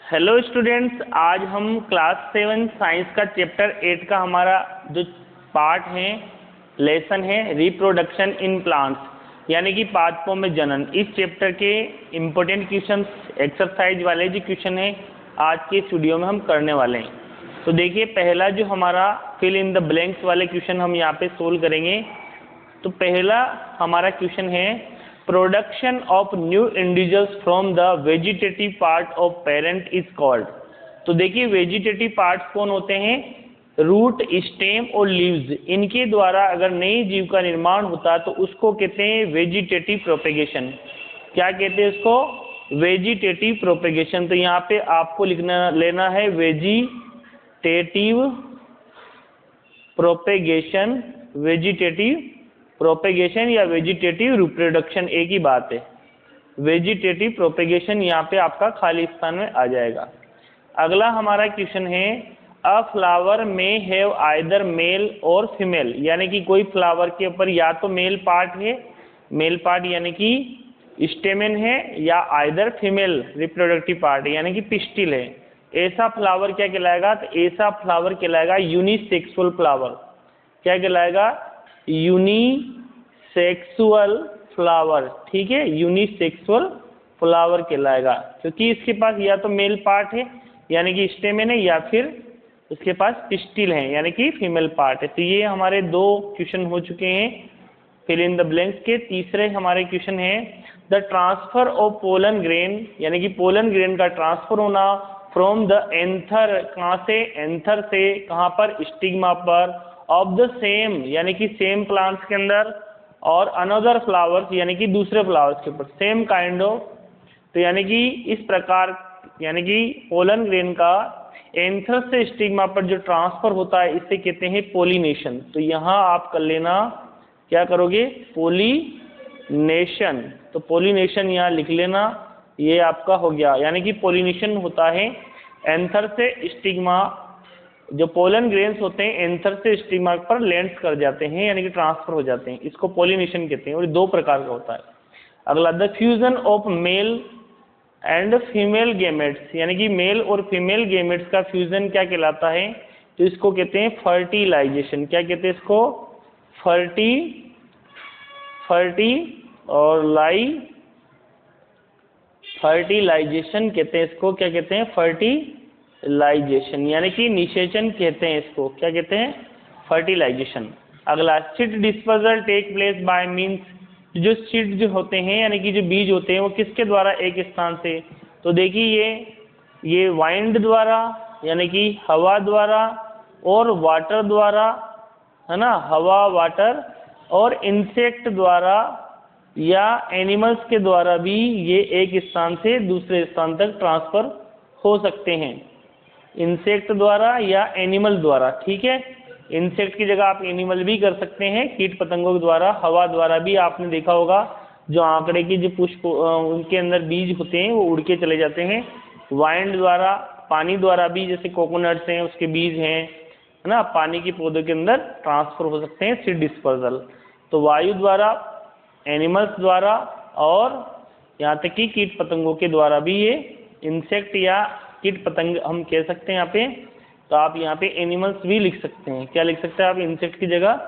Hello students, आज हम class 7 science का चैप्टर 8 का हमारा जो पार्ट है, लेसन है रिप्रोडक्शन इन प्लांट्स, यानी कि पादपों में जनन। इस चैप्टर के इम्पोर्टेंट क्वेश्चन एक्सरसाइज वाले जो क्वेश्चन है आज के इस वीडियो में हम करने वाले हैं। तो देखिए, पहला जो हमारा फिल इन द ब्लैंक्स वाले क्वेश्चन हम यहाँ पे सोल्व करेंगे। तो पहला हमारा क्वेश्चन है, production of new individuals from the vegetative part of parent is called. तो देखिए, वेजिटेटिव पार्ट्स कौन होते हैं? रूट, स्टेम और लीव्स। इनके द्वारा अगर नए जीव का निर्माण होता तो उसको कहते हैं वेजिटेटिव प्रोपेगेशन। क्या कहते हैं उसको? Vegetative propagation. तो यहाँ पे आपको लेना है वेजिटेटिव प्रोपेगेशन, वेजिटेटिव प्रोपेगेशन या वेजिटेटिव रिप्रोडक्शन, एक ही बात है। वेजिटेटिव प्रोपेगेशन यहाँ पे आपका खाली स्थान में आ जाएगा। अगला हमारा क्वेश्चन है, अ फ्लावर में हैव आइदर मेल और फीमेल, यानी कि कोई फ्लावर के ऊपर या तो मेल पार्ट है, मेल पार्ट यानी कि स्टेमेन है, या आइदर फीमेल रिप्रोडक्टिव पार्ट यानी कि पिस्टिल है। ऐसा फ्लावर क्या कहलाएगा? तो ऐसा फ्लावर कहलाएगा यूनिसेक्सुअल फ्लावर। क्या कहलाएगा? Unisexual flower. ठीक है, यूनिसेक्सुअल फ्लावर कहलाएगा, क्योंकि इसके पास या तो मेल पार्ट है यानी कि स्टेमेन है, या फिर उसके पास पिस्टिल है यानी कि फीमेल पार्ट है। तो ये हमारे दो क्वेश्चन हो चुके हैं फिल इन द ब्लैंक्स के। तीसरे हमारे क्वेश्चन है, the transfer of pollen grain, यानी कि पोलन ग्रेन का ट्रांसफर होना फ्रॉम द एंथर, कहाँ से? एंथर से कहाँ पर? स्टिग्मा पर, ऑफ द सेम यानी कि सेम प्लांट्स के अंदर, और अनदर फ्लावर्स यानी कि दूसरे फ्लावर्स के ऊपर, सेम काइंड ऑफ। तो यानी कि इस प्रकार, यानी कि पोलन ग्रेन का एंथर से स्टिग्मा पर जो ट्रांसफर होता है, इसे कहते हैं पोलिनेशन। तो यहाँ आप कर लेना, क्या करोगे? पोलिनेशन। तो पोलिनेशन यहाँ लिख लेना, ये आपका हो गया। यानी कि पोलिनेशन होता है एंथर से स्टिग्मा, जो पोलन ग्रेन्स होते हैं एंथर से स्टिग्मा पर लैंड कर जाते हैं यानी कि ट्रांसफर हो जाते हैं, इसको पोलिनेशन कहते हैं। और दो प्रकार का होता है। अगला, the fusion of male and female gametes, यानी कि मेल और फीमेल गेमेट्स का फ्यूजन क्या कहलाता है? तो इसको कहते हैं फर्टिलाइजेशन। क्या कहते हैं इसको? फर्टिलाइजेशन कहते हैं इसको। क्या कहते हैं? फर्टिलाइजेशन, यानी कि निषेचन कहते हैं इसको। क्या कहते हैं? फर्टिलाइजेशन। अगला, seed dispersal take place by means, जो सीड जो होते हैं यानी कि जो बीज होते हैं वो किसके द्वारा एक स्थान से? तो देखिए, ये वाइंड द्वारा यानी कि हवा द्वारा, और वाटर द्वारा, है ना, हवा, वाटर, और इंसेक्ट द्वारा या एनिमल्स के द्वारा भी ये एक स्थान से दूसरे स्थान तक ट्रांसफर हो सकते हैं। इंसेक्ट द्वारा या एनिमल द्वारा। ठीक है, इंसेक्ट की जगह आप एनिमल भी कर सकते हैं, कीट पतंगों द्वारा। हवा द्वारा भी आपने देखा होगा, जो आंकड़े की जो पुष्प उनके अंदर बीज होते हैं वो उड़ के चले जाते हैं। वाइंड द्वारा, पानी द्वारा भी, जैसे कोकोनट्स हैं उसके बीज हैं, है ना, पानी के पौधों के अंदर ट्रांसफर हो सकते हैं, सीड डिस्पर्सल। तो वायु द्वारा, एनिमल्स द्वारा, और यहाँ तक कि कीट पतंगों के द्वारा भी ये इंसेक्ट या कीट पतंग हम कह सकते हैं यहाँ पे। तो आप यहाँ पे एनिमल्स भी लिख सकते हैं। क्या लिख सकते हैं आप? इंसेक्ट की जगह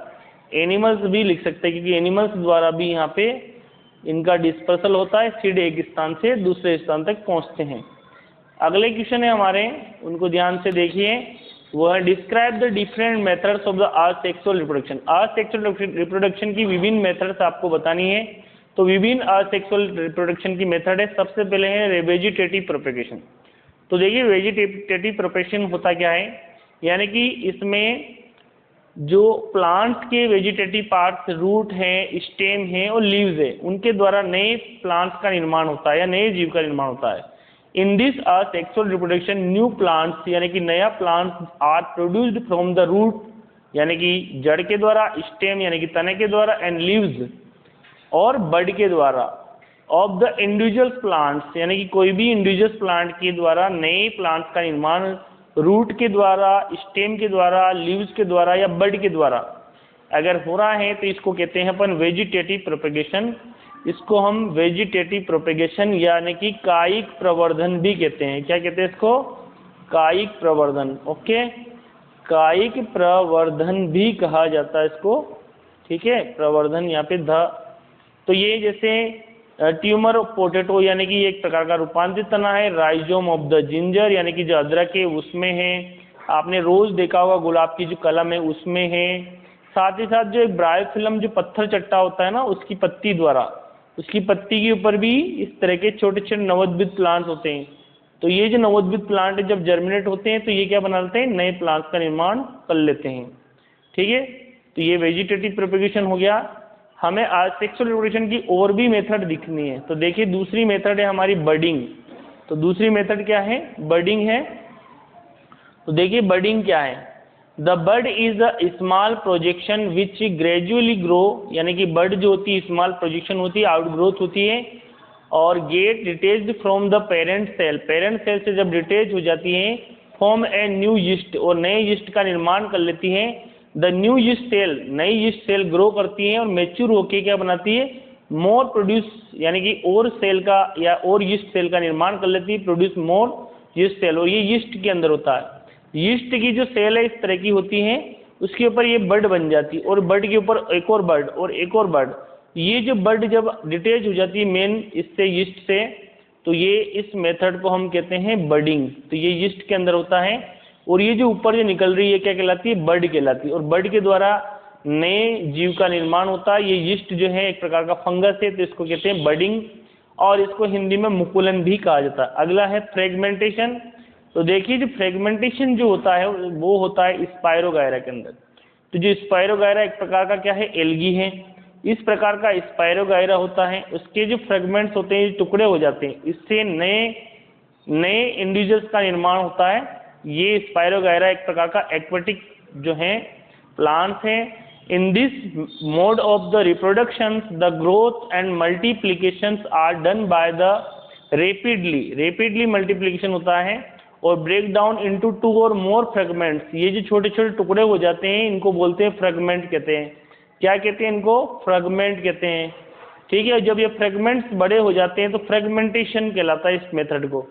एनिमल्स भी लिख सकते हैं, क्योंकि एनिमल्स द्वारा भी यहाँ पे इनका डिस्पर्सल होता है, सीड एक स्थान से दूसरे स्थान तक पहुँचते हैं। अगले क्वेश्चन है हमारे, उनको ध्यान से देखिए। वो है, describe the different methods of the asexual reproduction. Asexual reproduction की विभिन्न मेथड्स आपको बतानी है। तो विभिन्न असेक्सुअल रिप्रोडक्शन की मेथड है, सबसे पहले है वेजिटेटिव प्रोपेगेशन। तो देखिए, वेजिटेटिव प्रोपेगेशन होता क्या है? यानी कि इसमें जो प्लांट्स के वेजिटेटिव पार्ट्स, रूट हैं, स्टेम हैं और लीव्स है, उनके द्वारा नए प्लांट्स का निर्माण होता है या नए जीव का निर्माण होता है। In this asexual reproduction new plants, यानी कि नया plants are produced from the root, यानी कि जड़ के द्वारा, स्टेम यानी कि तने के द्वारा, एंड लीव्स और बड के द्वारा, ऑफ द इंडिविजुअल प्लांट्स, यानी कि कोई भी इंडिविजुअल प्लांट के द्वारा नए प्लांट्स का निर्माण रूट के द्वारा, स्टेम के द्वारा, लीव्स के द्वारा या बड के द्वारा अगर हो रहा है तो इसको कहते हैं अपन वेजिटेटिव प्रोपेगेशन। इसको हम वेजिटेटिव प्रोपेगेशन यानी कि कायिक प्रवर्धन भी कहते हैं। क्या कहते हैं इसको? कायिक प्रवर्धन। ओके, कायिक प्रवर्धन भी कहा जाता है इसको, ठीक है, प्रवर्धन यहाँ पे ध। तो ये जैसे ट्यूमर ऑफ पोटैटो यानी कि एक प्रकार का रूपांतरित तना है। राइजोम ऑफ द जिंजर यानी कि जो अदरक है उसमें है। आपने रोज देखा होगा गुलाब की जो कलम है उसमें है। साथ ही साथ जो एक ब्रायोफिल्म जो पत्थर चट्टा होता है ना, उसकी पत्ती द्वारा, उसकी पत्ती के ऊपर भी इस तरह के छोटे छोटे नवोद्भिद प्लांट्स होते हैं। तो ये जो नवोद्भिद प्लांट जब जर्मिनेट होते हैं तो ये क्या बना लेते हैं? नए प्लांट्स का निर्माण कर लेते हैं, ठीक है। तो ये वेजिटेटिव प्रोपेगेशन हो गया। हमें आज सेक्सुअल रिप्रोडक्शन की और भी मेथड दिखनी है। तो देखिए दूसरी मेथड है हमारी बडिंग। तो दूसरी मेथड क्या है? बडिंग है। तो देखिए बडिंग क्या है? The bud is a small projection which gradually grow, यानी कि बड जो होती है स्मॉल प्रोजेक्शन होती है, आउट ग्रोथ होती है और get detached from the parent cell. Parent cell से जब डिटेच हो जाती है, फॉर्म ए न्यू यीस्ट, और नए यीस्ट का निर्माण कर लेती है। द न्यू यीस्ट सेल, नई यीस्ट सेल ग्रो करती है और मैच्योर होके क्या बनाती है? मोर प्रोड्यूस, यानी कि और सेल का या और यीस्ट सेल का निर्माण कर लेती है, प्रोड्यूस मोर यीस्ट सेल। और ये यीस्ट के अंदर होता है। यीस्ट की जो सेल है इस तरह की होती है, उसके ऊपर ये बड बन जाती है और बड के ऊपर एक और बड और एक और बड। ये जो बड जब डिटेच हो जाती है मेन इससे यीस्ट से, तो ये इस मेथड को हम कहते हैं बडिंग। तो ये यीस्ट के अंदर होता है और ये जो ऊपर जो निकल रही है क्या कहलाती है? बड कहलाती है। और बड के द्वारा नए जीव का निर्माण होता है। ये यीस्ट जो है एक प्रकार का फंगस है, तो इसको कहते हैं बडिंग और इसको हिंदी में मुकुलन भी कहा जाता है। अगला है फ्रेगमेंटेशन। तो देखिए जो फ्रेगमेंटेशन जो होता है वो होता है स्पायरोगायरा के अंदर। तो जो स्पायरोगायरा एक प्रकार का क्या है? एल्गी है। इस प्रकार का स्पायरोगायरा होता है, उसके जो फ्रेगमेंट्स होते हैं टुकड़े हो जाते हैं, इससे नए इंडिविजुअल्स का निर्माण होता है। ये स्पायरोगायरा एक प्रकार का एक्वेटिक जो है प्लांट्स है। In this mode of the reproduction the growth and multiplication are done by the rapidly multiplication होता है और ब्रेक डाउन इनटू 2 और मोर फ्रेगमेंट्स। ये जो छोटे छोटे टुकड़े हो जाते हैं इनको बोलते हैं फ्रेगमेंट कहते हैं। क्या कहते हैं इनको? फ्रेगमेंट कहते हैं, ठीक है। जब ये फ्रेगमेंट्स बड़े हो जाते हैं तो फ्रेगमेंटेशन कहलाता है इस मेथड को।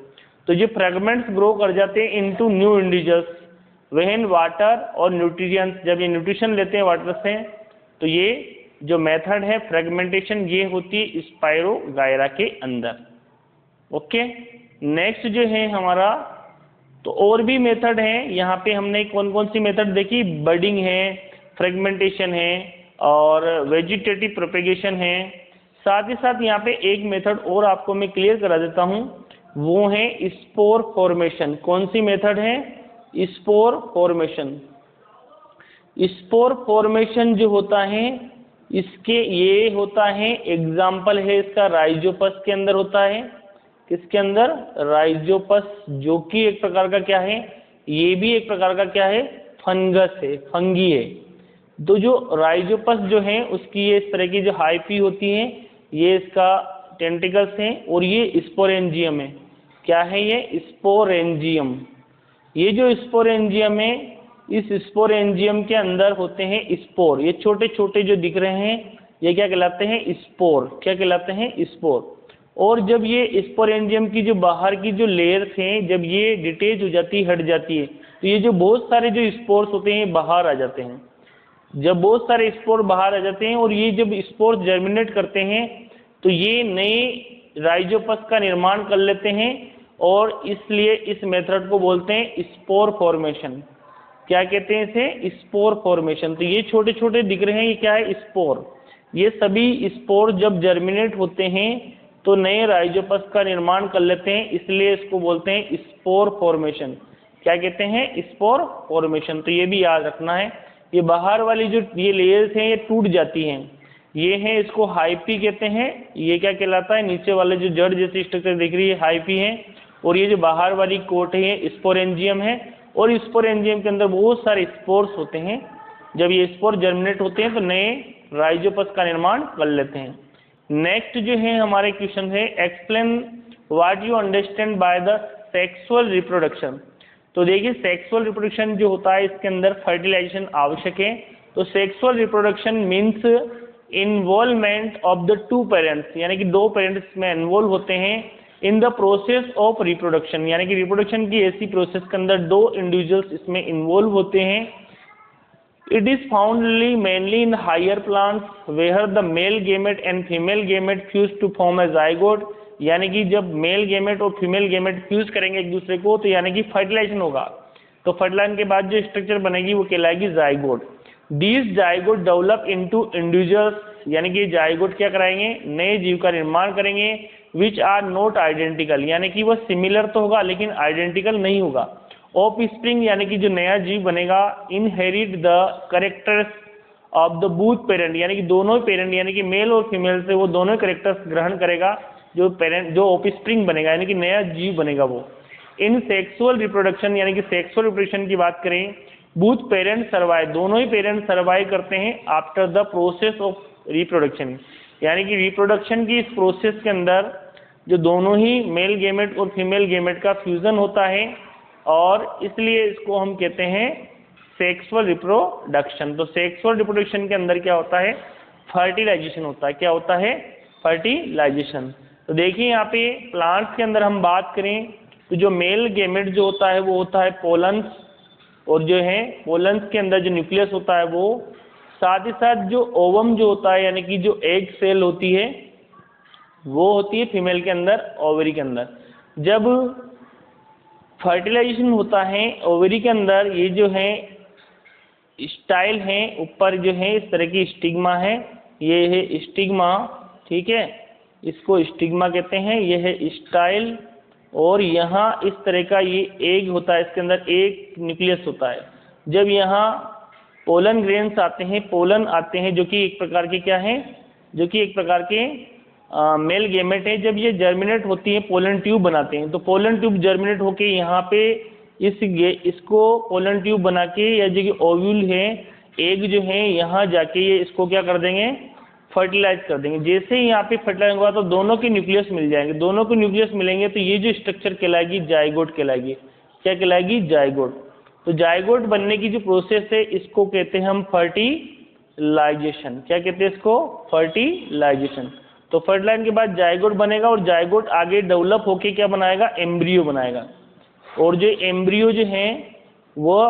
तो ये फ्रेगमेंट्स ग्रो कर जाते हैं into new individuals when water और न्यूट्रिएंट्स, जब ये न्यूट्रिशन लेते हैं वाटर से। तो ये जो मेथड है फ्रेगमेंटेशन ये होती है स्पायरोगायरा के अंदर। ओके, नेक्स्ट जो है हमारा, तो और भी मेथड है यहाँ पे। हमने कौन कौन सी मेथड देखी? बडिंग है, फ्रेगमेंटेशन है और वेजिटेटिव प्रोपेगेशन है। साथ ही साथ यहाँ पे एक मेथड और आपको मैं क्लियर करा देता हूँ, वो है स्पोर फॉर्मेशन। कौन सी मेथड है? Spore formation. स्पोर फॉर्मेशन जो होता है इसके ये होता है, एग्जाम्पल है इसका राइजोपस के अंदर होता है। किसके अंदर? राइजोपस, जो कि एक प्रकार का क्या है? ये भी एक प्रकार का क्या है? फंगस है, फंगी है। तो जो राइजोपस जो है उसकी ये इस तरह की जो हाइफी होती है, ये इसका टेंटिकल्स हैं और ये स्पोरेंजियम है। क्या है ये? स्पोरेंजियम। ये जो स्पोरेंजियम है, इस स्पोरेंजियम के अंदर होते हैं स्पोर। ये छोटे छोटे जो दिख रहे हैं ये क्या कहलाते हैं? स्पोर। क्या कहलाते हैं? स्पोर। और जब ये स्पोरेंजियम की जो बाहर की जो लेयर्स हैं, जब ये डिटेच हो जाती है, हट जाती है, तो ये जो बहुत सारे जो स्पोर्स होते हैं बाहर आ जाते हैं। जब बहुत सारे स्पोर बाहर आ जाते हैं और ये जब स्पोर जर्मिनेट करते हैं तो ये नए राइजोपस का निर्माण कर लेते हैं और इसलिए इस मेथड को बोलते हैं स्पोर फॉर्मेशन। क्या कहते हैं इसे? Spore formation. तो ये छोटे छोटे दिख रहे हैं, ये क्या है? स्पोर। ये सभी स्पोर जब जर्मिनेट होते हैं तो नए राइजोपस का निर्माण कर लेते हैं, इसलिए इसको बोलते हैं स्पोर फॉर्मेशन। क्या कहते हैं? Spore formation. तो ये भी याद रखना है। ये बाहर वाली जो ये लेयर्स हैं ये टूट जाती हैं, ये है, इसको हाइपी कहते हैं। ये क्या कहलाता है? नीचे वाले जो जड़ जैसी स्ट्रक्चर दिख रही है हाइपी है, और ये जो बाहर वाली कोट है ये स्पोरेंजियम है। और स्पोरेंजियम के अंदर बहुत सारे स्पोर्स होते हैं। जब ये स्पोर जर्मिनेट होते हैं तो नए राइजोपस का निर्माण कर लेते हैं। नेक्स्ट जो है हमारे क्वेश्चन है, explain what you understand by the sexual reproduction. तो देखिए सेक्सुअल रिप्रोडक्शन जो होता है इसके अंदर फर्टिलाइजेशन आवश्यक है। तो sexual reproduction means involvement of the two parents, यानी कि दो पेरेंट्स में इन्वॉल्व होते हैं in the process of reproduction, यानी कि रिप्रोडक्शन की ऐसी प्रोसेस के अंदर दो इंडिविजुअल्स इसमें इन्वॉल्व होते हैं। It is foundly mainly in higher plants where the male gamete and female gamete fuse to form a zygote, यानी कि जब मेल गेमेट और फीमेल गेमेट फ्यूज करेंगे एक दूसरे को तो यानी कि फर्टिलाइजेशन होगा, तो फर्टिलाइजेशन के बाद जो स्ट्रक्चर बनेगी वो कहलाएगी zygote. These zygote develop into individuals, यानी कि जाइगोट क्या कराएंगे, नए जीव का निर्माण करेंगे, विच आर नॉट आइडेंटिकल, यानी कि वह सिमिलर तो होगा लेकिन आइडेंटिकल नहीं होगा। ऑफ स्प्रिंग, यानी कि जो नया जीव बनेगा, inherit the characters of the both parent, यानी कि दोनों पेरेंट यानी कि मेल और फीमेल से वो दोनों कैरेक्टर्स ग्रहण करेगा, जो पेरेंट जो ऑफ स्प्रिंग बनेगा यानी कि नया जीव बनेगा वो। इन सेक्सुअल रिप्रोडक्शन, यानी कि सेक्सुअल रिप्रोडक्शन की बात करें, बोथ पेरेंट सर्वाइव, दोनों ही पेरेंट सर्वाइव करते हैं after the process of reproduction, यानी कि रिप्रोडक्शन की इस प्रोसेस के अंदर जो दोनों ही मेल गेमेट और फीमेल गेमेट का फ्यूजन होता है, और इसलिए इसको हम कहते हैं सेक्सुअल रिप्रोडक्शन। तो सेक्सुअल रिप्रोडक्शन के अंदर क्या होता है, फर्टिलाइजेशन होता है। क्या होता है, फर्टिलाइजेशन। तो देखिए यहाँ पे प्लांट्स के अंदर हम बात करें तो जो मेल गेमेट जो होता है वो होता है पोलन्स, और जो है पोलन्स के अंदर जो न्यूक्लियस होता है वो, साथ ही साथ जो ओवम जो होता है यानी कि जो एग सेल होती है वो होती है फीमेल के अंदर, ओवरी के अंदर। जब फर्टिलाइजेशन होता है ओवरी के अंदर, ये जो है स्टाइल है, ऊपर जो है इस तरह की स्टिग्मा है, ये है स्टिग्मा, ठीक है, इसको स्टिग्मा कहते हैं, ये है स्टाइल, और यहाँ इस तरह का ये एग होता है, इसके अंदर एक न्यूक्लियस होता है। जब यहाँ पोलन ग्रेन्स आते हैं, पोलन आते हैं जो कि एक प्रकार के क्या हैं, जो कि एक प्रकार के मेल गेमेट है, जब ये जर्मिनेट होती है पोलन ट्यूब बनाते हैं, तो पोलन ट्यूब जर्मिनेट होके यहाँ पे इसको पोलन ट्यूब बना के, या जो कि ओव्यूल है, एग जो है यहाँ जाके ये इसको क्या कर देंगे, फर्टिलाइज कर देंगे। जैसे ही यहाँ पे फर्टिलाइज होगा तो दोनों के न्यूक्लियस मिल जाएंगे, दोनों के न्यूक्लियस मिलेंगे तो ये जो स्ट्रक्चर कहलाएगी जाइगोट कहलाएगी। क्या कहलाएगी, जाइगोट। तो जाइगोट बनने की जो प्रोसेस है इसको कहते हैं हम फर्टिलाइजेशन। क्या कहते हैं इसको, फर्टिलाइजेशन। तो फर्टिलाइजेशन के बाद जाइगोट बनेगा, और जाइगोट आगे डेवलप होके क्या बनाएगा, एम्ब्रियो बनाएगा, और जो एम्ब्रियो जो है वो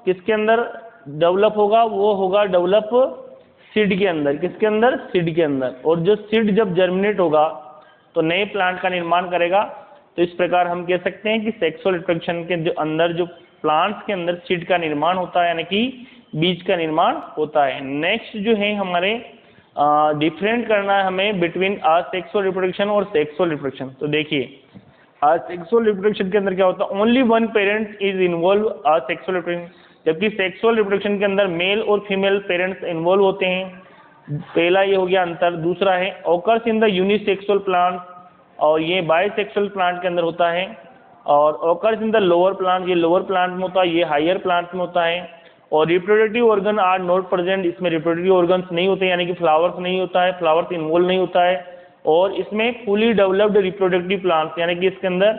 किसके अंदर डेवलप होगा, वो होगा डेवलप सीड के अंदर। किसके अंदर, सीड के अंदर। और जो सीड जब जर्मिनेट होगा तो नए प्लांट का निर्माण करेगा। तो इस प्रकार हम कह सकते हैं कि सेक्सुअल रिप्रोडक्शन के जो अंदर जो प्लांट्स के अंदर सीड का निर्माण होता है, यानी कि बीज का निर्माण होता है। नेक्स्ट जो है हमारे डिफरेंट करना है हमें बिटवीन असेक्सुअल रिप्रोडक्शन और सेक्सुअल रिप्रोडक्शन। तो देखिए असेक्सुअल रिप्रोडक्शन के अंदर क्या होता है, only one parent is involve asexual reproduction, जबकि सेक्सुअल रिप्रोडक्शन के अंदर मेल और फीमेल पेरेंट्स इन्वॉल्व होते हैं। पहला ये हो गया अंतर। दूसरा है occurs in the unisexual plant, और ये बाइसेक्सुअल प्लांट के अंदर होता है। और occurs in the lower plant, ये लोअर प्लांट में होता है, ये हायर प्लांट में होता है। और reproductive organ are not present, इसमें रिप्रोडक्टिव ऑर्गन्स नहीं होते, यानी कि फ्लावर्स नहीं होता है, फ्लावर्स इन्वॉल्व नहीं होता है। और इसमें फुली डेवलप्ड रिप्रोडक्टिव प्लांट्स, यानी कि इसके अंदर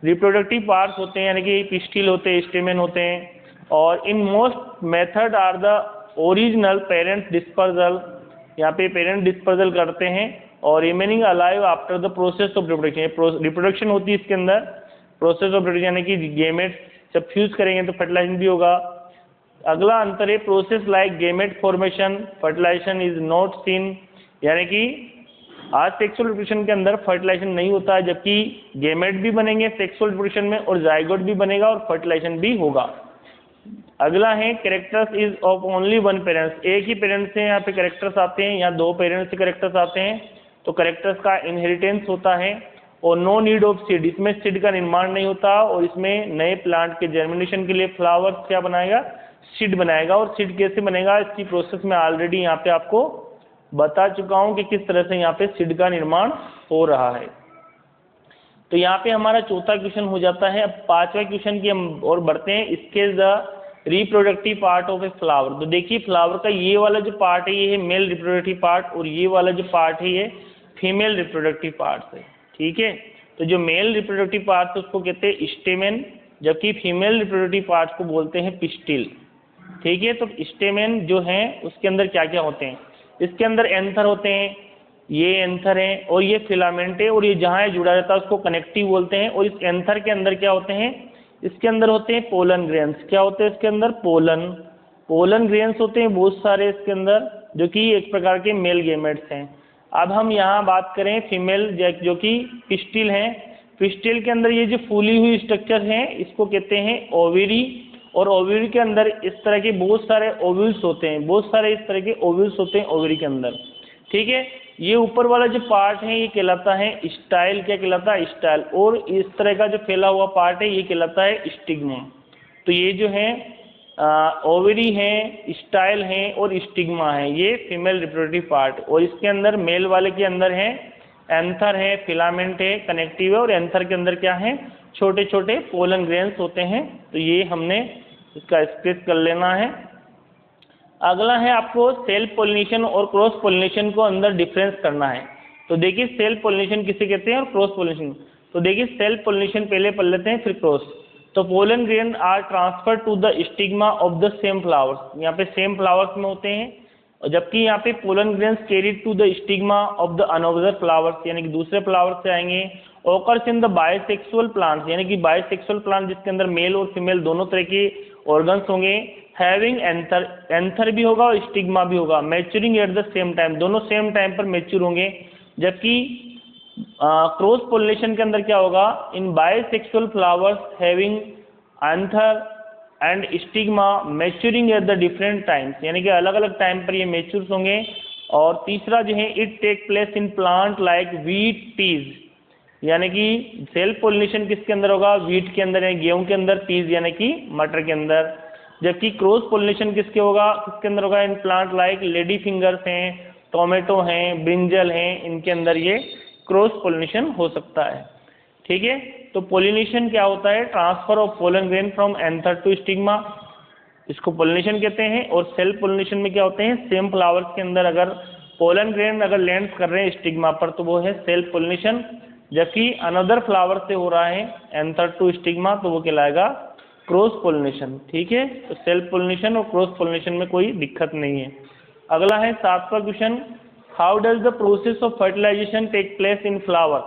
रिप्रोडक्टिव पार्ट्स होते हैं, यानी कि पिस्टिल होते हैं, स्टेमेन होते हैं। और in most method are the original parents dispersal, यहाँ पे पेरेंट डिस्पर्सल करते हैं, और remaining alive after the process of reproduction. Reproduction होती है इसके अंदर, प्रोसेस ऑफ रिप्रोडक्शन, यानी कि गेमेट जब फ्यूज करेंगे तो फर्टिलाइजेशन भी होगा। अगला अंतर है process like gamete formation, fertilisation is not seen, यानी कि आज सेक्सुअल रिप्रोडक्शन के अंदर फर्टिलाइजेशन नहीं होता है, जबकि गेमेट भी बनेंगे सेक्सुअल रिप्रोडक्शन में, और जाइगोट भी बनेगा और फर्टिलाइजेशन भी होगा। अगला है characters is of only one parents, एक ही पेरेंट्स से यहाँ पे कैरेक्टर्स आते हैं, यहाँ दो पेरेंट्स से कैरेक्टर्स आते हैं, तो कैरेक्टर्स का इनहेरिटेंस होता है। और नो नीड ऑफ सीड, इसमें सीड का निर्माण नहीं होता, और इसमें नए प्लांट के जर्मिनेशन के लिए फ्लावर्स क्या बनाएगा, सीड बनाएगा। और सीड कैसे बनेगा, इसकी प्रोसेस में ऑलरेडी यहाँ पे आपको बता चुका हूँ कि किस तरह से यहाँ पे सीड का निर्माण हो रहा है। तो यहाँ पे हमारा चौथा क्वेश्चन हो जाता है। अब पांचवा क्वेश्चन की हम और बढ़ते हैं। इसके the reproductive part of a flower. तो देखिए फ्लावर का ये वाला जो पार्ट है ये है मेल रिप्रोडक्टिव पार्ट, और ये वाला जो पार्ट है ये फीमेल रिप्रोडक्टिव पार्ट है, ठीक है। तो जो मेल रिप्रोडक्टिव पार्ट है उसको कहते हैं स्टेमेन, जबकि फीमेल रिप्रोडक्टिव पार्ट को बोलते हैं पिस्टिल, ठीक है। तो स्टेमेन जो है उसके अंदर क्या क्या होते हैं, इसके अंदर एंथर होते हैं, ये एंथर है और ये फिलामेंट है, और ये जहाँ जुड़ा रहता है उसको कनेक्टिव बोलते हैं। और इस एंथर के अंदर क्या होते हैं, इसके अंदर होते हैं पोलन ग्रेन्स। क्या होते हैं इसके अंदर, पोलन ग्रेन्स होते हैं बहुत सारे इसके अंदर, जो कि एक प्रकार के मेल गेमेट्स हैं। अब हम यहाँ बात करें फीमेल जो कि पिस्टिल हैं। पिस्टिल के अंदर ये जो फूली हुई स्ट्रक्चर हैं इसको कहते हैं ओवरी, और ओवरी के अंदर इस तरह के बहुत सारे ओव्यूल्स होते हैं, बहुत सारे इस तरह के ओव्यूल्स होते हैं ओवरी के अंदर। ठीक है, ये ऊपर वाला जो पार्ट है ये कहलाता है स्टाइल। क्या कहलाता है, स्टाइल। और इस तरह का जो फैला हुआ पार्ट है ये कहलाता है स्टिग्मा। तो ये जो है ओवरी है, स्टाइल है और स्टिग्मा है, ये फीमेल रिप्रोडक्टिव पार्ट। और इसके अंदर मेल वाले के अंदर है एंथर है, फिलामेंट है, कनेक्टिव है, और एंथर के अंदर क्या है, छोटे छोटे पोलन ग्रेन्स होते हैं। तो ये हमने इसका स्केच कर लेना है। अगला है आपको सेल्फ पोलिनेशन और क्रॉस पोलिनेशन को अंदर डिफरेंस करना है। तो देखिए सेल्फ पोलिनेशन किसे कहते हैं और क्रॉस पोलिनेशन। तो देखिए सेल्फ पोलिनेशन पहले पढ़ लेते हैं फिर क्रॉस। तो pollen grain are transfer to the stigma of the same flowers, यहाँ पे सेम फ्लावर्स में होते हैं, और जबकि यहाँ पे pollen grains carried to the stigma of the another flowers, यानी कि दूसरे फ्लावर्स से आएंगे। Occurs in the bisexual plants, यानी कि बायसेक्सुअल प्लांट जिसके अंदर मेल और फीमेल दोनों तरह के ऑर्गन्स होंगे। हैविंग एंथर, एंथर भी होगा और स्टिग्मा भी होगा। Maturing at the same time, दोनों सेम टाइम पर मैच्योर होंगे। जबकि क्रॉस पोलिनेशन के अंदर क्या होगा, in bisexual flowers having anther and stigma maturing at the different times, यानी कि अलग अलग टाइम पर ये मैच्योर होंगे। और तीसरा जो है it take place in plant like wheat peas, यानी कि सेल्फ पोलिनेशन किसके अंदर होगा, व्हीट के अंदर है, गेहूं के अंदर, पीज यानी कि मटर के अंदर। जबकि क्रॉस पोलिनेशन किसके होगा, किसके अंदर होगा, इन प्लांट लाइक लेडी फिंगर्स हैं, टोमेटो हैं, ब्रिंजल हैं, इनके अंदर ये क्रॉस पोलिनेशन हो सकता है। ठीक है, तो पोलिनेशन क्या होता है, transfer of pollen grain from anther to stigma, इसको पोलिनेशन कहते हैं। और सेल्फ पोलिनेशन में क्या होते हैं, सेम फ्लावर्स के अंदर अगर पोलन ग्रेन अगर लैंड कर रहे हैं स्टिग्मा पर तो वो है सेल्फ पोलिनेशन। जबकि अनदर फ्लावर से हो रहा है एंथर टू स्टिग्मा तो वो कहलाएगा क्रॉस पोलिनेशन। ठीक है, तो सेल्फ पोलिनेशन और क्रॉस पोलिनेशन में कोई दिक्कत नहीं है। अगला है 7वां question, how does the process of fertilization take place in flower.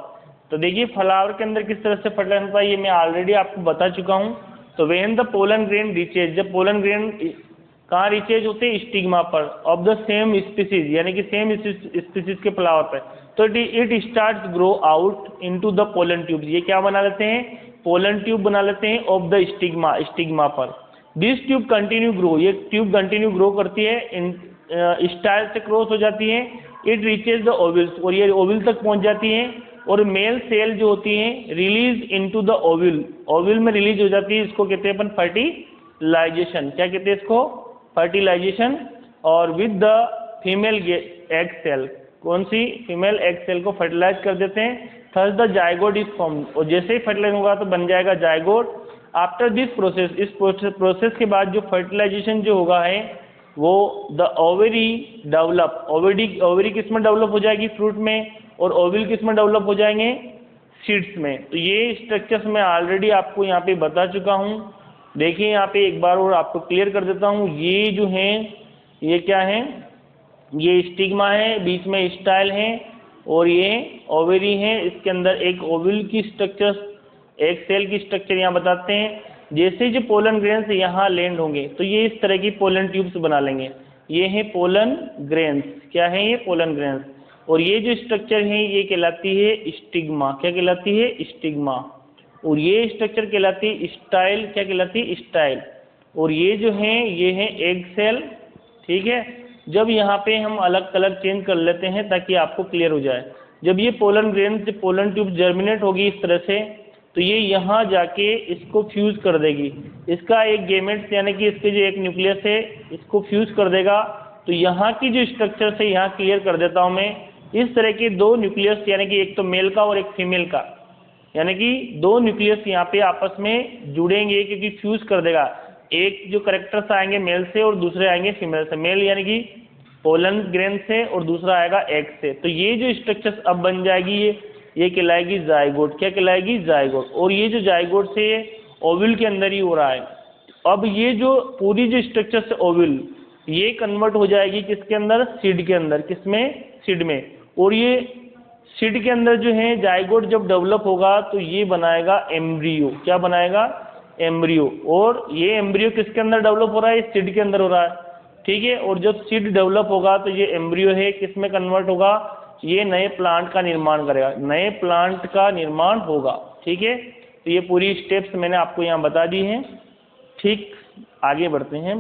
तो देखिए फ्लावर के अंदर किस तरह से फर्टिलाइजेशन होता है ये मैं ऑलरेडी आपको बता चुका हूँ। तो when the pollen grain reaches, जब पोलन ग्रेन कहाँ रीचेज होते हैं, स्टिग्मा पर ऑफ द सेम स्पीसीज, यानी कि सेम स्पीसीज के फ्लावर पर, तो it start grow out into the pollen tube, ये क्या बना लेते हैं, पोलन ट्यूब बना लेते हैं ऑफ द स्टिग्मा, स्टिग्मा पर। दिस ट्यूब कंटिन्यू ग्रो, ये ट्यूब कंटिन्यू ग्रो करती है, इन स्टाइल से क्रॉस हो जाती है। इट रीचेज द ओविल्स, और ये ओविल तक पहुंच जाती है। और मेल सेल जो होती है रिलीज इनटू द ओविल, ओविल में रिलीज हो जाती है, इसको कहते हैं अपन फर्टिलाइजेशन। क्या कहते हैं इसको, फर्टिलाइजेशन। और with the female egg cell, कौन सी, फीमेल एग सेल को फर्टिलाइज कर देते हैं। Thus the zygote is form, और जैसे ही फर्टिलाइज होगा तो बन जाएगा जायगोट। आफ्टर दिस प्रोसेस, इस प्रोसेस के बाद जो फर्टिलाइजेशन जो होगा है वो द ओवरी डेवलप, ओवरी किस में डेवलप हो जाएगी, फ्रूट में, और ओविल किस में डेवलप हो जाएंगे, सीड्स में। तो ये स्ट्रक्चर्स मैं ऑलरेडी आपको यहाँ पे बता चुका हूँ। देखिए यहाँ पे एक बार और आपको क्लियर कर देता हूँ। ये जो है ये क्या है, ये स्टिग्मा है, बीच में स्टाइल है, और ये ओवरी है। इसके अंदर एक ओविल की स्ट्रक्चर, एक सेल की स्ट्रक्चर यहाँ बताते हैं। जैसे जो पोलन ग्रेन्स यहाँ लैंड होंगे तो ये इस तरह की पोलन ट्यूब्स बना लेंगे। ये है पोलन ग्रेन्स, क्या है ये, पोलन ग्रेन्स। और ये जो स्ट्रक्चर है ये कहलाती है स्टिग्मा, क्या कहलाती है, स्टिग्मा। और ये स्ट्रक्चर कहलाती है स्टाइल, क्या कहलाती है, स्टाइल। और ये जो है ये है एग सेल। ठीक है, जब यहाँ पे हम अलग अलग चेंज कर लेते हैं ताकि आपको क्लियर हो जाए। जब ये पोलन ग्रेन से पोलन ट्यूब जर्मिनेट होगी इस तरह से, तो ये यहाँ जाके इसको फ्यूज कर देगी, इसका एक गेमेट्स यानी कि इसके जो एक न्यूक्लियस है इसको फ्यूज कर देगा। तो यहाँ की जो स्ट्रक्चर है यहाँ क्लियर कर देता हूँ मैं। इस तरह के दो न्यूक्लियस, यानी कि एक तो मेल का और एक फीमेल का, यानी कि दो न्यूक्लियस यहाँ पे आपस में जुड़ेंगे क्योंकि फ्यूज कर देगा। एक जो करेक्टर्स आएंगे मेल से और दूसरे आएंगे फीमेल से। मेल यानी कि पोलन ग्रेन से और दूसरा आएगा एग से। तो ये जो स्ट्रक्चर अब बन जाएगी ये कहलाएगी जायगोट, क्या कहलाएगी, जायगोट। और ये जो जायगोट से ओविल के अंदर ही हो रहा है। अब ये जो पूरी जो स्ट्रक्चर से ओविल, ये कन्वर्ट हो जाएगी किसके अंदर, सीड के अंदर, किसमें, सीड में। और ये सीड के अंदर जो है जाइगोट जब डेवलप होगा तो ये बनाएगा एम्ब्रियो। क्या बनाएगा, एम्ब्रियो। और ये एम्ब्रियो किसके अंदर डेवलप हो रहा है, सीड के अंदर हो रहा है, ठीक है। और जब सीड डेवलप होगा तो ये एम्ब्रियो है किस में कन्वर्ट होगा, ये नए प्लांट का निर्माण करेगा, नए प्लांट का निर्माण होगा, ठीक है। तो ये पूरी स्टेप्स मैंने आपको यहाँ बता दी हैं। ठीक, आगे बढ़ते हैं।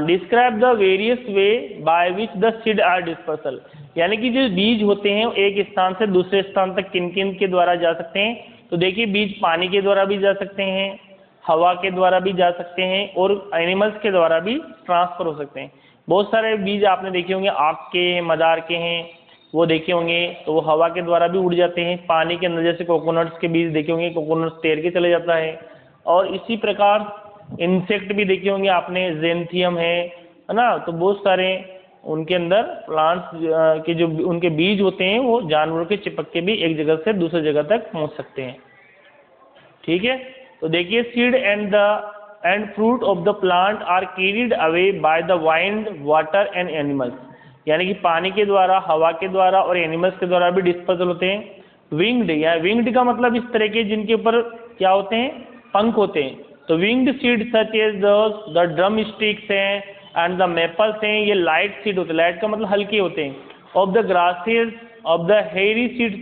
Describe the various way by which the seed are dispersal, यानी कि जो बीज होते हैं एक स्थान से दूसरे स्थान तक किन किन के द्वारा जा सकते हैं। तो देखिए बीज पानी के द्वारा भी जा सकते हैं, हवा के द्वारा भी जा सकते हैं, और एनिमल्स के द्वारा भी ट्रांसफर हो सकते हैं। बहुत सारे बीज आपने देखे होंगे, आग के, मदार के हैं, वो देखे होंगे, तो वो हवा के द्वारा भी उड़ जाते हैं। पानी के अंदर जैसे कोकोनट्स के बीज देखे होंगे, कोकोनट्स तैर के चले जाता है। और इसी प्रकार इंसेक्ट भी देखे होंगे आपने, जेंथियम है ना। तो बहुत सारे उनके अंदर प्लांट्स के जो उनके बीज होते हैं वो जानवरों के चिपक के भी एक जगह से दूसरी जगह तक पहुंच सकते हैं, ठीक है। तो देखिए seed and fruit of the plant are carried away by the wind, water and animals, यानी कि पानी के द्वारा, हवा के द्वारा और एनिमल्स के द्वारा भी डिस्पर्सल होते हैं। विंग्ड, या विंग्ड का मतलब इस तरह के जिनके ऊपर क्या होते हैं, पंख होते हैं। तो winged seed such as the drumsticks हैं एंड द मेपल्स हैं, ये लाइट सीड होते हैं, लाइट का मतलब हल्के होते हैं। Of the grasses, of the hairy seed,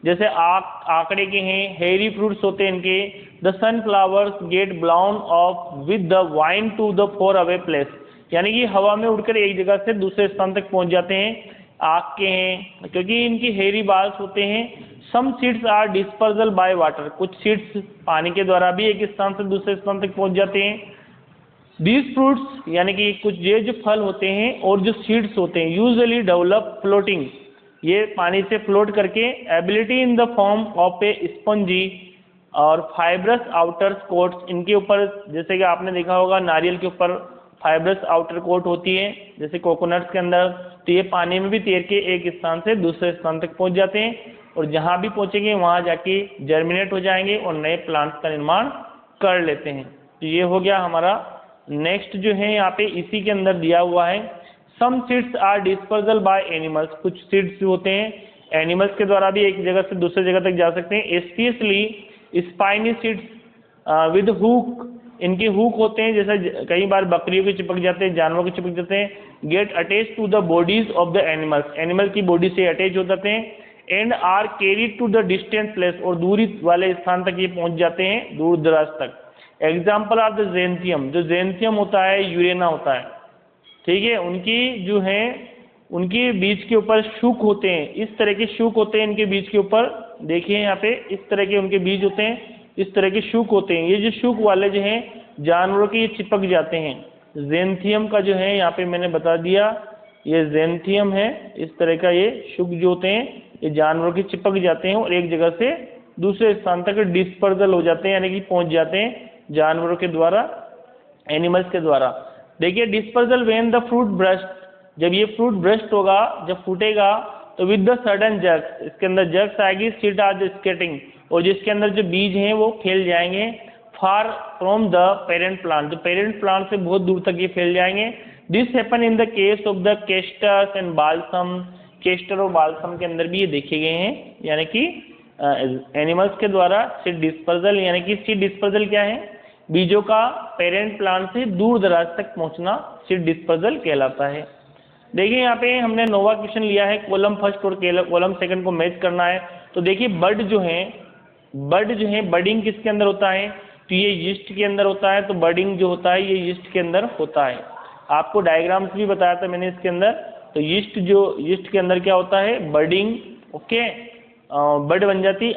जैसे आकड़े के हैं, हेरी फ्रूट्स होते हैं इनके। The sunflowers get blown off with the wind to the far away place, यानी कि हवा में उड़कर एक जगह से दूसरे स्थान तक पहुंच जाते हैं। आग के हैं क्योंकि इनकी हेरी बाल्स होते हैं। Some seeds are dispersal by water, कुछ सीड्स पानी के द्वारा भी एक स्थान से दूसरे स्थान तक पहुंच जाते हैं। दीज फ्रूट्स, यानी कि कुछ ये जो फल होते हैं और जो सीड्स होते हैं, यूजुअली डेवलप फ्लोटिंग, ये पानी से फ्लोट करके, ability in the form of A spongy और फाइब्रस आउटर कोट्स, इनके ऊपर जैसे कि आपने देखा होगा नारियल के ऊपर फाइब्रस आउटर कोट होती है, जैसे कोकोनट्स के अंदर। तो ये पानी में भी तैर के एक स्थान से दूसरे स्थान तक पहुंच जाते हैं, और जहां भी पहुंचेंगे वहां जाके जर्मिनेट हो जाएंगे और नए प्लांट्स का निर्माण कर लेते हैं। तो ये हो गया हमारा। नेक्स्ट जो है यहाँ पे इसी के अंदर दिया हुआ है, some seeds are dispersal by animals, कुछ सीड्स होते हैं एनिमल्स के द्वारा भी एक जगह से दूसरे जगह तक जा सकते हैं। Specially spiny seeds with hook, इनके हुक होते हैं, जैसे कई बार बकरियों के चिपक जाते हैं, जानवरों के चिपक जाते हैं। Get attach to the bodies of the animals, animal की बॉडी से अटैच हो जाते हैं। And are carried to the distant place, और दूरी वाले स्थान तक ये पहुंच जाते हैं, दूर दराज तक। एग्जाम्पल ऑफ द जेंथियम, जो जेंथियम होता है यूरेना होता है, ठीक है। उनकी जो है उनके बीज के ऊपर शूक होते हैं, इस तरह के शूक होते हैं इनके बीज के ऊपर, देखिए यहाँ पे इस तरह के उनके बीज होते हैं, इस तरह के शूक होते हैं। ये जो शूक वाले जो हैं जानवरों के, ये चिपक जाते हैं। जेंथियम का जो है यहाँ पे मैंने बता दिया, ये जेंथियम है, इस तरह का ये शूक जो होते हैं ये जानवरों के चिपक जाते हैं और एक जगह से दूसरे स्थान तक डिस्पर्सल हो जाते हैं, यानी कि पहुंच जाते हैं जानवरों के द्वारा, एनिमल्स के द्वारा। देखिए dispersal when the fruit burst, जब ये फ्रूट ब्रस्ट होगा, जब फूटेगा, तो विद द सडन जर्क्स, इसके अंदर जर्क्स आएगी, सीड आर द स्केटिंग, और जिसके अंदर जो बीज हैं वो फैल जाएंगे far from the parent plant, जो पेरेंट प्लांट से बहुत दूर तक ये फैल जाएंगे। This happen in the case of the castors and balsam, castor और बाल्सम के अंदर भी ये देखे गए हैं, यानी कि एनिमल्स के द्वारा सीड डिस्पर्सल। यानी कि सीड डिस्पर्सल क्या है, बीजों का पेरेंट प्लांट से दूर दराज तक पहुंचना सीड डिस्पर्सल कहलाता है। देखिए यहाँ पे हमने नोवा क्वेश्चन लिया है, कॉलम फर्स्ट और कॉलम सेकंड को मैच करना है। तो देखिए बर्ड जो है बर्डिंग किसके अंदर होता है, तो ये यीस्ट के अंदर होता है। तो बर्डिंग जो होता है ये यीस्ट के अंदर होता है। आपको डायग्राम्स भी बताया था मैंने इसके अंदर। तो यीस्ट के अंदर क्या होता है, बर्डिंग, ओके। बर्ड बन जाती है।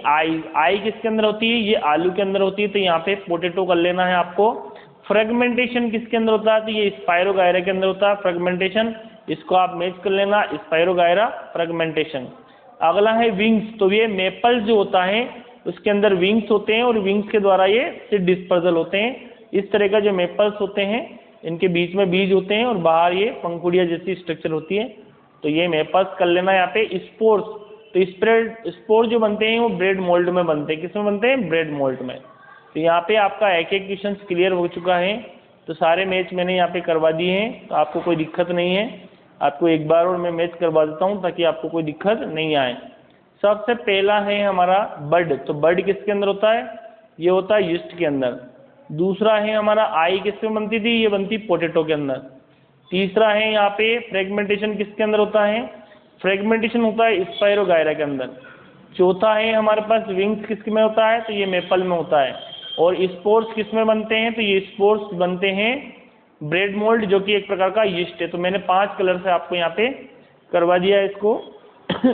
आई किसके अंदर होती है, ये आलू के अंदर होती है, तो यहाँ पे पोटैटो कर लेना है आपको। फ्रेगमेंटेशन किसके अंदर होता है, तो ये स्पाइरोगायरा के अंदर होता है फ्रेगमेंटेशन, इसको आप मैच कर लेना, स्पाइरोगायरा फ्रेगमेंटेशन। अगला है विंग्स, तो ये मेपल जो होता है उसके अंदर विंग्स होते हैं और विंग्स के द्वारा ये सीड डिस्पर्सल होते हैं। इस तरह का जो मेपल्स होते हैं इनके बीच में बीज होते हैं और बाहर ये पंखुड़िया जैसी स्ट्रक्चर होती है। तो ये मेपल्स कर लेना। यहाँ पे स्पोर्स, तो स्पोर जो बनते हैं वो ब्रेड मोल्ड में बनते हैं। किस में बनते हैं, ब्रेड मोल्ड में। तो यहाँ पे आपका एक क्वेश्चन क्लियर हो चुका है। तो सारे मैच मैंने यहाँ पे करवा दिए हैं, तो आपको कोई दिक्कत नहीं है। आपको एक बार और मैं मैच करवा देता हूँ ताकि आपको कोई दिक्कत नहीं आए। सबसे पहला है हमारा बर्ड, तो बर्ड किसके अंदर होता है? ये होता है यीस्ट के अंदर। दूसरा है हमारा आई, किसमें बनती थी? ये बनती पोटैटो के अंदर। तीसरा है यहाँ पे फ्रेगमेंटेशन, किसके अंदर होता है? फ्रेगमेंटेशन होता है स्पाइरोगायरा के अंदर। चौथा है हमारे पास विंग्स, किसके में होता है? तो ये मेपल में होता है। और स्पोर्स किस में बनते हैं? तो ये स्पोर्स बनते हैं ब्रेड मोल्ड, जो कि एक प्रकार का यीस्ट है। तो मैंने 5 कलर से आपको यहाँ पे करवा दिया इसको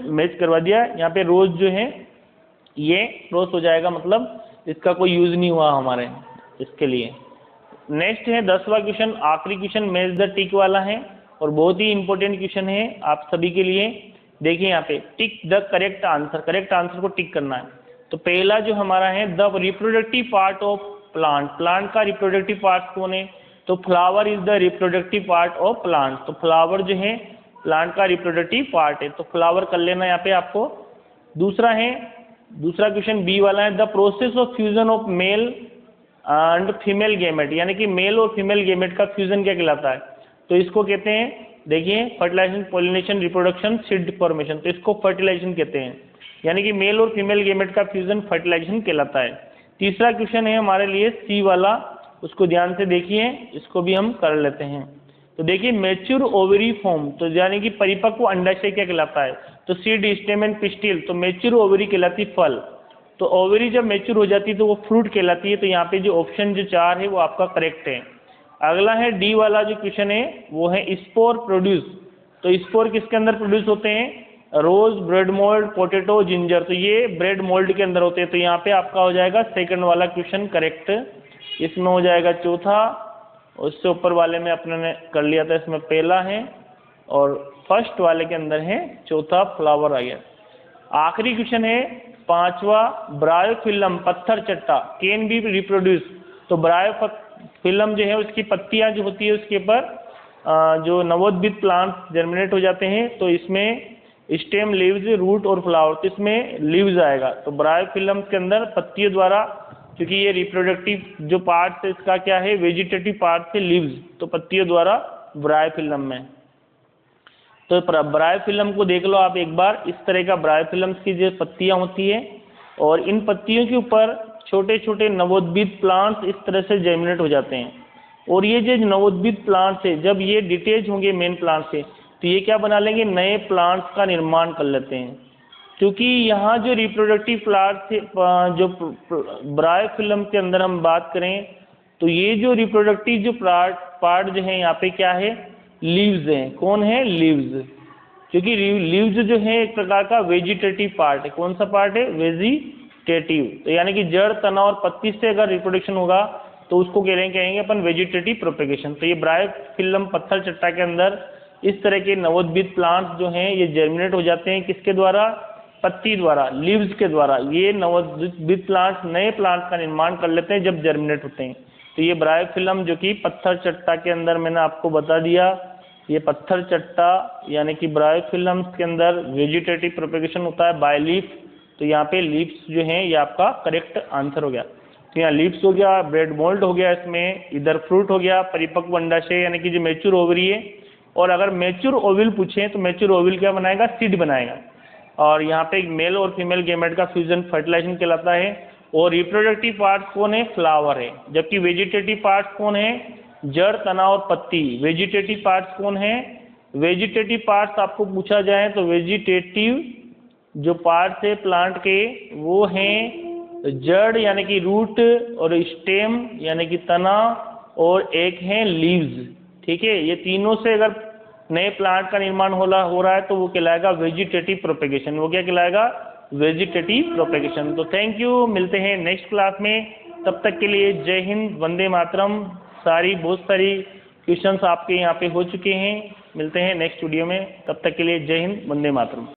मैच करवा दिया। यहाँ पे रोज जो है ये रोज हो जाएगा, मतलब इसका कोई यूज नहीं हुआ हमारे इसके लिए। नेक्स्ट है 10वां क्वेश्चन, आखिरी क्वेश्चन मैच द टिक वाला है और बहुत ही इंपॉर्टेंट क्वेश्चन है आप सभी के लिए। देखिए यहाँ पे tick the correct answer, correct answer को टिक करना है। तो पहला जो हमारा है the reproductive part of plant, plant का रिप्रोडक्टिव पार्ट कौन है? तो flower is the reproductive part of plant. तो फ्लावर जो है प्लांट का रिप्रोडक्टिव पार्ट है, तो फ्लावर कर लेना यहाँ पे आपको। दूसरा क्वेश्चन बी वाला है the process of fusion of male and female gamete, यानी कि मेल और फीमेल गेमेट का फ्यूजन क्या कहलाता है? तो इसको कहते हैं, देखिए fertilization, pollination, reproduction, seed formation. तो इसको फर्टिलाइजेशन कहते हैं, यानी कि मेल और फीमेल गेमेट का फ्यूजन फर्टिलाइजेशन कहलाता है। तीसरा क्वेश्चन है हमारे लिए सी वाला, उसको ध्यान से देखिए, इसको भी हम कर लेते हैं। तो देखिए मैच्योर ओवरी फॉर्म, तो यानी कि परिपक्व अंडाशय क्या कहलाता है? तो सीड, स्टेम एंड पिस्टिल। तो मैच्योर ओवरी कहलाती फल, तो ओवरी जब मैच्योर हो जाती है तो वो फ्रूट कहलाती है। तो यहाँ पे जो ऑप्शन जो 4 है वो आपका करेक्ट है। अगला है डी वाला जो क्वेश्चन है वो है स्पोर प्रोड्यूस। तो स्पोर किसके अंदर प्रोड्यूस होते हैं? रोज, ब्रेड मोल्ड, पोटैटो, जिंजर। तो ये ब्रेड मोल्ड के अंदर होते हैं। तो यहाँ पे आपका हो जाएगा सेकंड वाला क्वेश्चन करेक्ट। इसमें हो जाएगा चौथा, उससे ऊपर वाले में अपने ने कर लिया था, इसमें पहला है और फर्स्ट वाले के अंदर है चौथा, फ्लावर आ गया। आखिरी क्वेश्चन है 5वां, ब्रायोफिल्म पत्थर चट्टा कैन बी रिप्रोड्यूस। तो ब्रायोफिल्म जो है उसकी पत्तियां जो होती है उसके ऊपर जो नवोद्भिद प्लांट जर्मिनेट हो जाते हैं। तो इसमें स्टेम, लीव्स, रूट और फ्लावर, तो इसमें लीव्स आएगा। तो ब्रायोफिल्म के अंदर पत्तियों द्वारा, क्योंकि ये रिप्रोडक्टिव जो पार्ट है इसका क्या है? वेजिटेटिव पार्ट है लीव्स, तो पत्तियों द्वारा ब्रायोफिल्म में। तो ब्रायोफिल्म को देख लो आप एक बार, इस तरह का ब्रायोफिल्म की जो पत्तियां होती है और इन पत्तियों के ऊपर छोटे छोटे नवोद्भिद प्लांट्स इस तरह से जर्मिनेट हो जाते हैं। और ये जो नवोद्भिद प्लांट्स है जब ये डिटेच होंगे मेन प्लांट से, तो ये क्या बना लेंगे? नए प्लांट्स का निर्माण कर लेते हैं। क्योंकि यहाँ जो रिप्रोडक्टिव प्लांट थे, जो ब्रायोफिल्म के अंदर हम बात करें तो ये जो रिप्रोडक्टिव जो पार्ट जो है यहाँ पे क्या है? लीव्स हैं। कौन है? लीव्स। क्योंकि लीव्स जो है एक प्रकार का वेजिटेटिव पार्ट है। कौन सा पार्ट है? वेजिटेटिव। तो यानी कि जड़, तना और पत्ती से अगर रिप्रोडक्शन होगा तो उसको कहेंगे अपन वेजिटेटिव प्रोपेगेशन। तो ये ब्रायोफिल्म पत्थर चट्टा के अंदर इस तरह के नवोद्भिद प्लांट्स जो हैं ये जर्मिनेट हो जाते हैं। किसके द्वारा? पत्ती द्वारा, लीव्स के द्वारा। ये नवोद्भिद प्लांट्स नए प्लांट्स का निर्माण कर लेते हैं जब जर्मिनेट होते हैं। तो ये ब्रायोफिल्म जो कि पत्थर चट्टा के अंदर मैंने आपको बता दिया, ये पत्थर चट्टा यानी कि ब्रायोफिल्म के अंदर वेजिटेटिव प्रोपेगेशन होता है बाय लीफ। तो यहाँ पे लीव्स जो हैं ये आपका करेक्ट आंसर हो गया। तो यहाँ लीव्स हो गया, ब्रेड मोल्ड हो गया, इसमें इधर फ्रूट हो गया, परिपक्व अंडाशय यानी कि जो मैच्योर ओवरी है। और अगर मैच्योर ओविल पूछें तो मैच्योर ओविल क्या बनाएगा? सीड बनाएगा। और यहाँ पे एक मेल और फीमेल गेमेट का फ्यूजन फर्टिलाइजेशन कहलाता है। और रिप्रोडक्टिव पार्ट कौन है? फ्लावर है। जबकि वेजिटेटिव पार्ट कौन है? जड़, तना और पत्ती। वेजिटेटिव पार्ट्स कौन है? वेजिटेटिव पार्ट्स आपको पूछा जाए तो वेजिटेटिव जो पार्ट्स है प्लांट के वो हैं जड़ यानी कि रूट, और स्टेम यानी कि तना, और एक है लीव्स। ठीक है, ये तीनों से अगर नए प्लांट का निर्माण हो रहा है तो वो कहलाएगा वेजिटेटिव प्रोपेगेशन। वो क्या कहलाएगा? Vegetative propagation. तो थैंक यू, मिलते हैं नेक्स्ट क्लास में। तब तक के लिए जय हिंद, वंदे मातरम। बहुत सारी क्वेश्चंस आपके यहाँ पे हो चुके हैं। मिलते हैं नेक्स्ट वीडियो में, तब तक के लिए जय हिंद, वंदे मातरम।